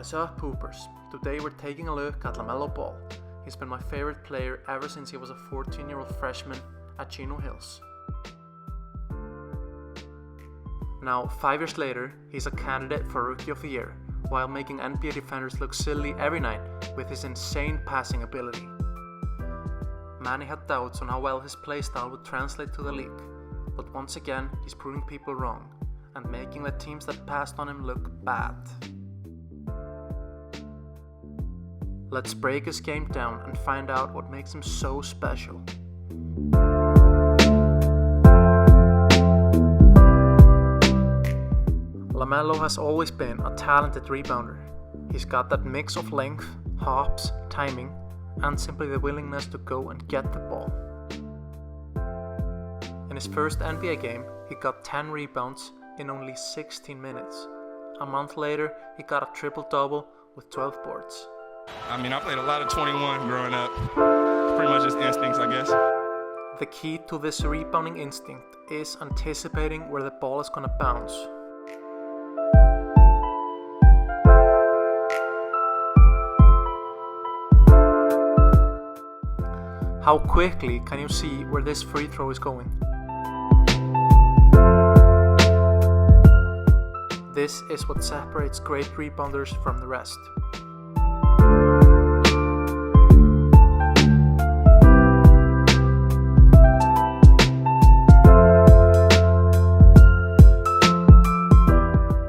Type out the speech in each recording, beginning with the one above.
What is up, poopers? Today we're taking a look at Lamelo Ball. He's been my favorite player ever since he was a 14-year-old freshman at Chino Hills. Now, 5 years later, he's a candidate for Rookie of the Year, while making NBA defenders look silly every night with his insane passing ability. Many had doubts on how well his playstyle would translate to the league, but once again, he's proving people wrong and making the teams that passed on him look bad. Let's break his game down and find out what makes him so special. Lamelo has always been a talented rebounder. He's got that mix of length, hops, timing, and simply the willingness to go and get the ball. In his first NBA game, he got 10 rebounds in only 16 minutes. A month later, he got a triple-double with 12 boards. I played a lot of 21 growing up. Pretty much just instincts, I guess. The key to this rebounding instinct is anticipating where the ball is going to bounce. How quickly can you see where this free throw is going? This is what separates great rebounders from the rest.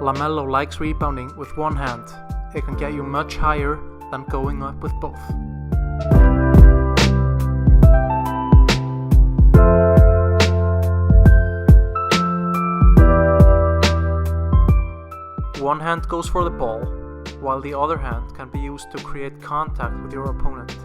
Lamelo likes rebounding with one hand. It can get you much higher than going up with both. One hand goes for the ball, while the other hand can be used to create contact with your opponent.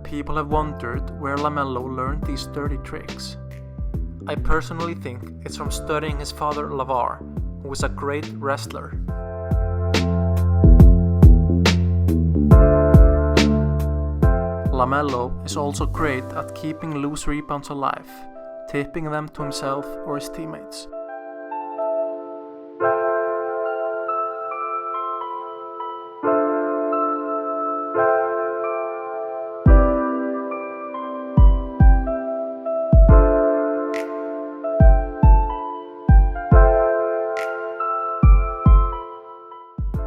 People have wondered where Lamelo learned these dirty tricks. I personally think it's from studying his father LaVar, who was a great wrestler. Lamelo is also great at keeping loose rebounds alive, tipping them to himself or his teammates.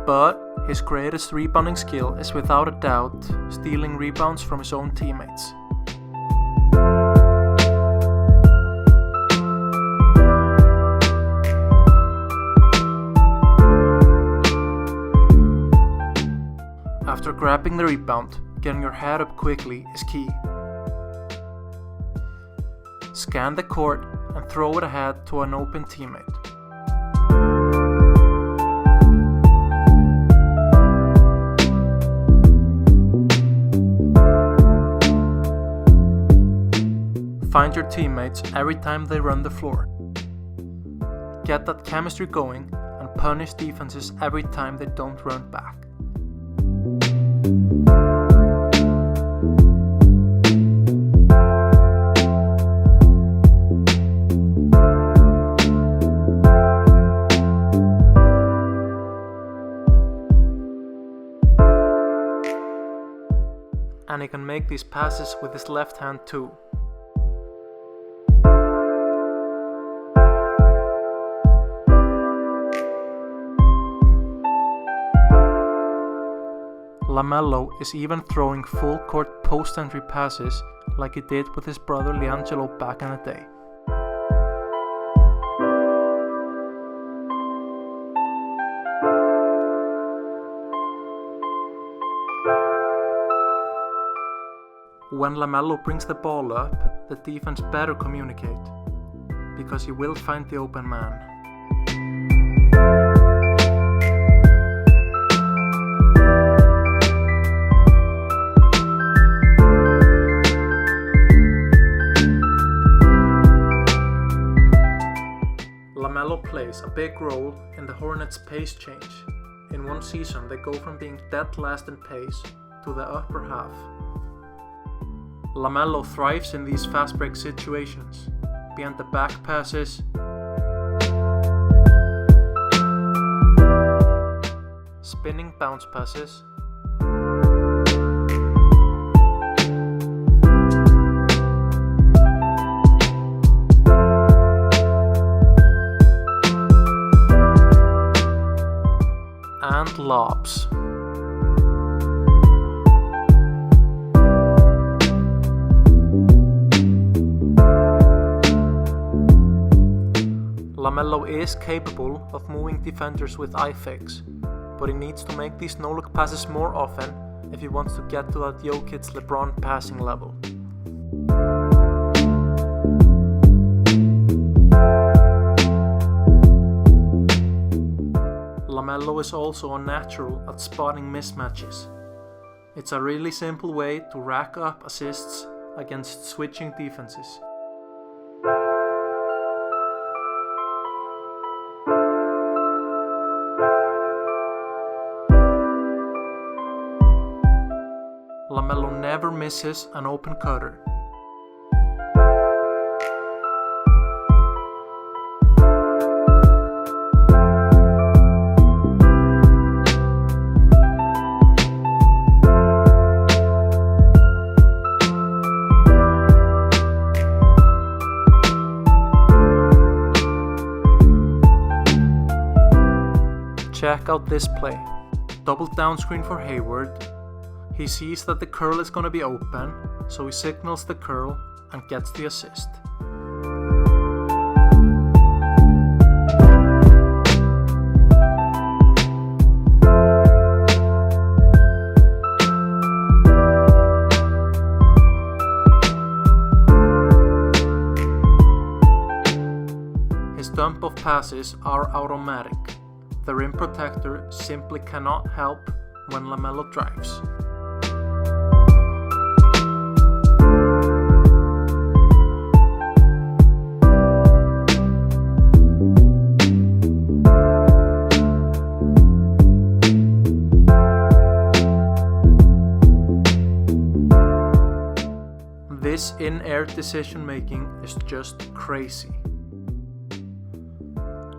But his greatest rebounding skill is without a doubt stealing rebounds from his own teammates. After grabbing the rebound, getting your head up quickly is key. Scan the court and throw it ahead to an open teammate. Find your teammates every time they run the floor. Get that chemistry going and punish defenses every time they don't run back. And he can make these passes with his left hand too. Lamelo is even throwing full-court post-entry passes like he did with his brother LiAngelo back in the day. When Lamelo brings the ball up, the defense better communicate, because he will find the open man. big role in the Hornets' pace change. In one season, they go from being dead last in pace to the upper half. Lamelo thrives in these fast break situations, behind the back passes, spinning bounce passes, and lobs. Lamelo is capable of moving defenders with eye fakes, but he needs to make these no-look passes more often if he wants to get to that Jokic LeBron passing level. Lamelo is also a natural at spotting mismatches. It's a really simple way to rack up assists against switching defenses. Lamelo never misses an open cutter. Check out this play. Double down screen for Hayward. He sees that the curl is going to be open, so he signals the curl and gets the assist. His dump off passes are automatic. The rim protector simply cannot help when Lamelo drives. This in-air decision making is just crazy.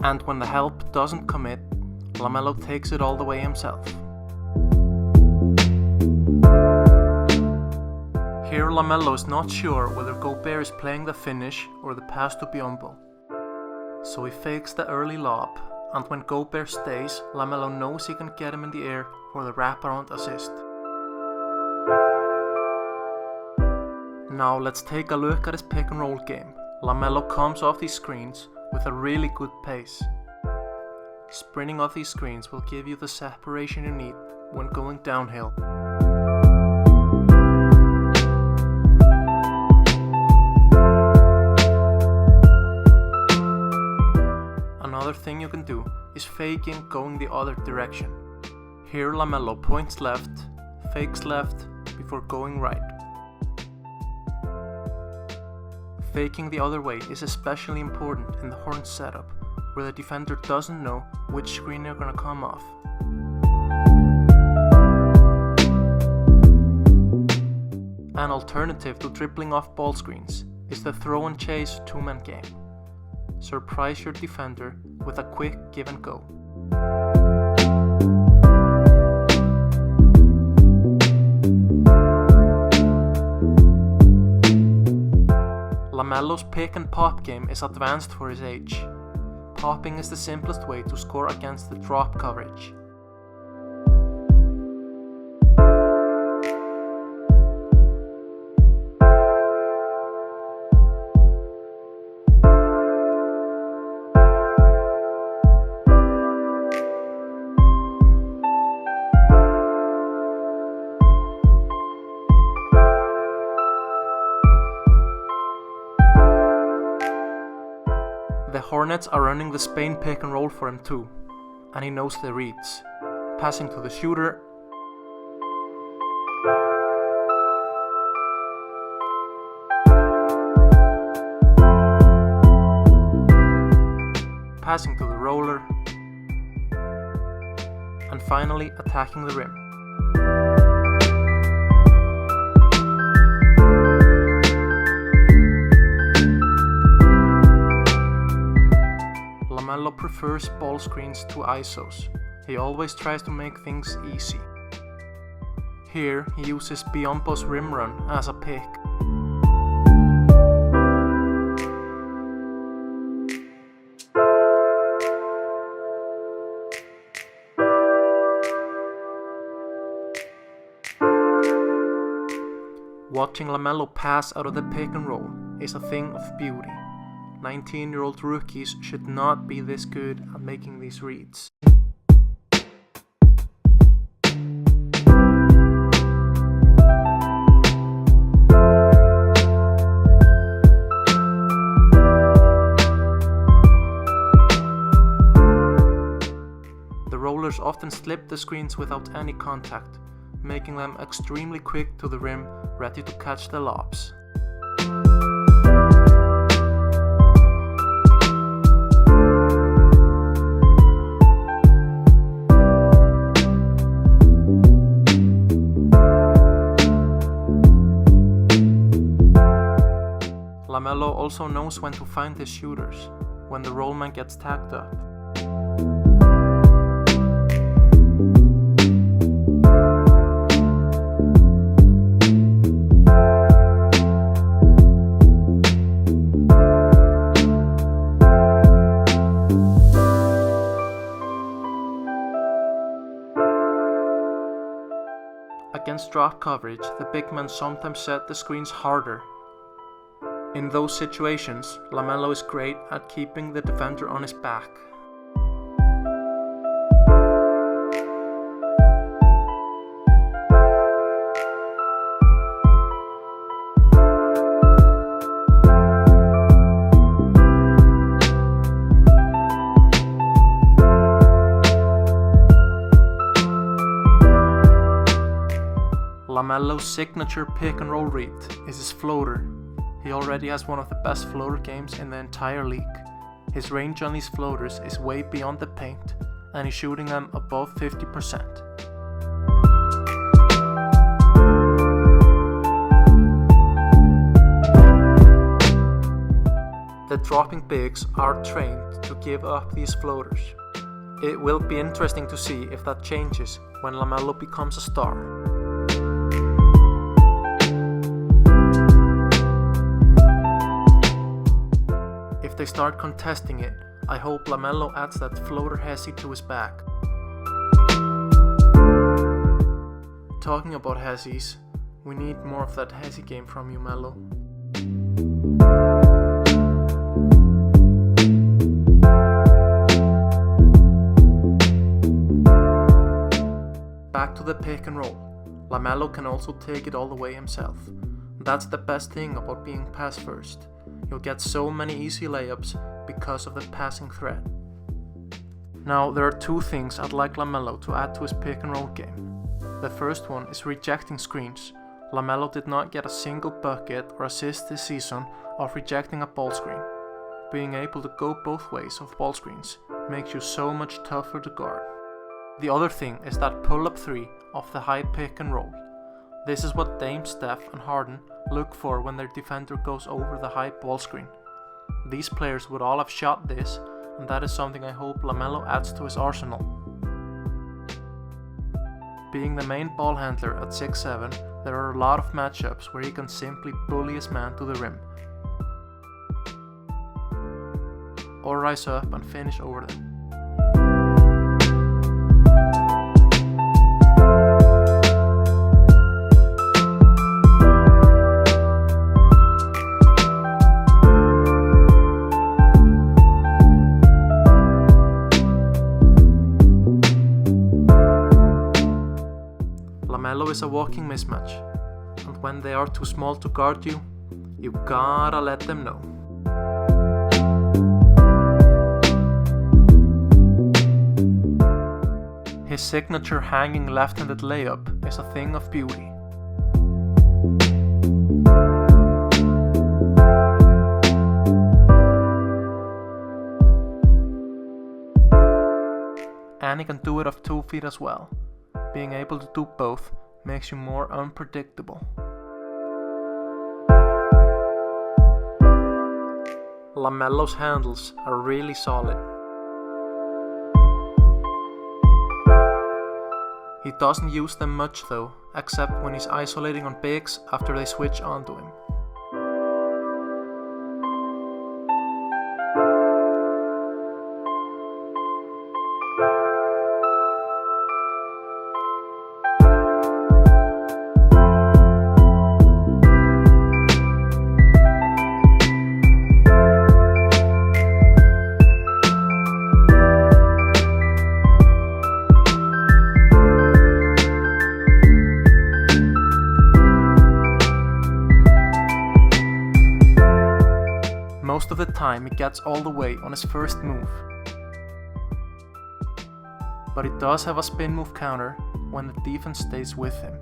And when the help doesn't commit, Lamelo takes it all the way himself. Here Lamelo is not sure whether Gobert is playing the finish or the pass to Biyombo. So he fakes the early lob, and when Gobert stays, Lamelo knows he can get him in the air for the wraparound assist. Now let's take a look at his pick and roll game. Lamelo comes off these screens with a really good pace. Sprinting off these screens will give you the separation you need when going downhill. Another thing you can do is faking going the other direction. Here Lamelo points left, fakes left before going right. Faking the other way is especially important in the Hornets setup, where the defender doesn't know which screen they're going to come off. An alternative to dribbling off ball screens is the throw and chase two-man game. Surprise your defender with a quick give and go. Lamelo's pick and pop game is advanced for his age. Popping is the simplest way to score against the drop coverage. The Hornets are running the Spain pick and roll for him too, and he knows the reads. Passing to the shooter, passing to the roller, and finally attacking the rim. Lamelo prefers ball screens to ISOs. He always tries to make things easy. Here he uses Biombo's rim run as a pick. Watching Lamelo pass out of the pick and roll is a thing of beauty. 19-year-old rookies should not be this good at making these reads. The rollers often slip the screens without any contact, making them extremely quick to the rim, ready to catch the lobs. Lamelo also knows when to find his shooters, when the rollman gets tagged up. Against drop coverage, the big men sometimes set the screens harder. In those situations, Lamelo is great at keeping the defender on his back. Lamelo's signature pick and roll read is his floater. He already has one of the best floater games in the entire league. His range on these floaters is way beyond the paint, and he's shooting them above 50%. The dropping bigs are trained to give up these floaters. It will be interesting to see if that changes when Lamelo becomes a star. If they start contesting it, I hope Lamelo adds that floater hezzy to his back. Talking about hezzies, we need more of that hezzy game from you, Melo. Back to the pick and roll. Lamelo can also take it all the way himself. That's the best thing about being pass first. You'll get so many easy layups because of the passing threat. Now, there are two things I'd like Lamelo to add to his pick and roll game. The first one is rejecting screens. Lamelo did not get a single bucket or assist this season of rejecting a ball screen. Being able to go both ways of ball screens makes you so much tougher to guard. The other thing is that pull-up three off the high pick and roll. This is what Dame, Steph and Harden look for when their defender goes over the high ball screen. These players would all have shot this, and that is something I hope Lamelo adds to his arsenal. Being the main ball handler at 6'7", there are a lot of matchups where he can simply bully his man to the rim, or rise up and finish over them. Lamelo is a walking mismatch, and when they are too small to guard you, you gotta let them know. His signature hanging left-handed layup is a thing of beauty. Manny can do it off 2 feet as well. Being able to do both makes you more unpredictable. Lamelo's handles are really solid. He doesn't use them much though, except when he's isolating on bigs after they switch onto him. Most of the time he gets all the way on his first move. But he does have a spin move counter when the defense stays with him.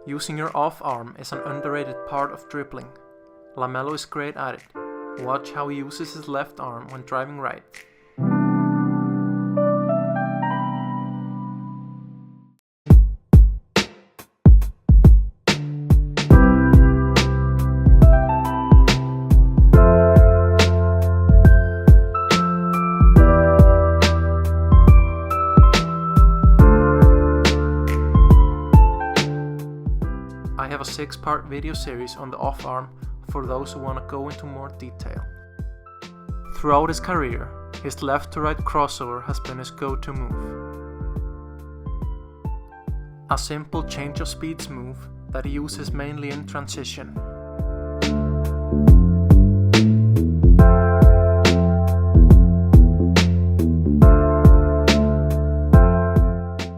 Using your off arm is an underrated part of dribbling. Lamelo is great at it. Watch how he uses his left arm when driving right. I have a 6-part video series on the off arm for those who want to go into more detail. Throughout his career, his left to right crossover has been his go-to move. A simple change of speeds move that he uses mainly in transition.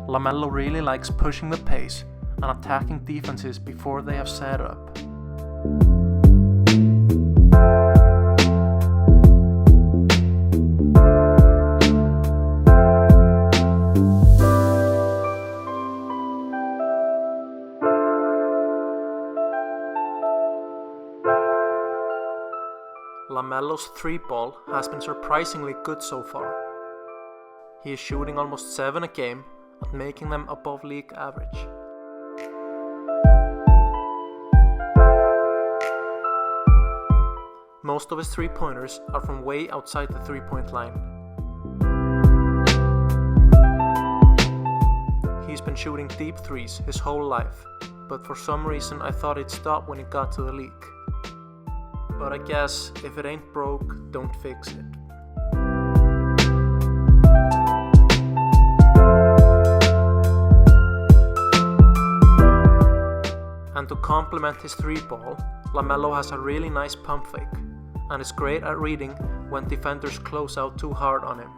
Lamelo really likes pushing the pace and attacking defenses before they have set up. Lamelo's 3-ball has been surprisingly good so far. He is shooting almost 7 a game and making them above league average. Most of his 3-pointers are from way outside the 3-point line. He's been shooting deep threes his whole life, but for some reason I thought he'd stop when he got to the league. But I guess if it ain't broke, don't fix it. And to complement his 3-ball, Lamelo has a really nice pump fake, and is great at reading when defenders close out too hard on him.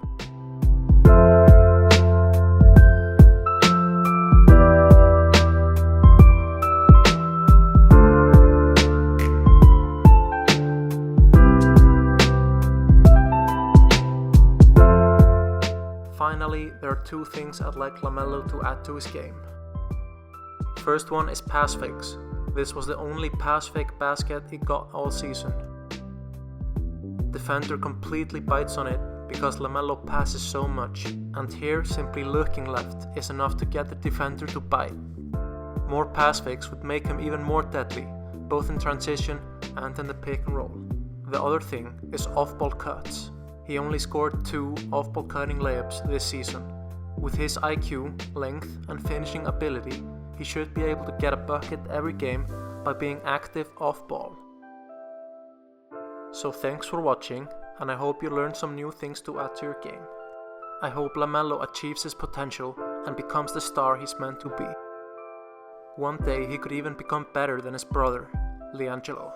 Finally, there are 2 things I'd like Lamelo to add to his game. First one is pass fakes. This was the only pass fake basket he got all season. Defender completely bites on it because Lamelo passes so much, and here simply looking left is enough to get the defender to bite. More pass fakes would make him even more deadly, both in transition and in the pick and roll. The other thing is off-ball cuts. He only scored 2 off-ball cutting layups this season. With his IQ, length and finishing ability, he should be able to get a bucket every game by being active off-ball. So thanks for watching, and I hope you learned some new things to add to your game. I hope Lamelo achieves his potential and becomes the star he's meant to be. One day he could even become better than his brother, LiAngelo.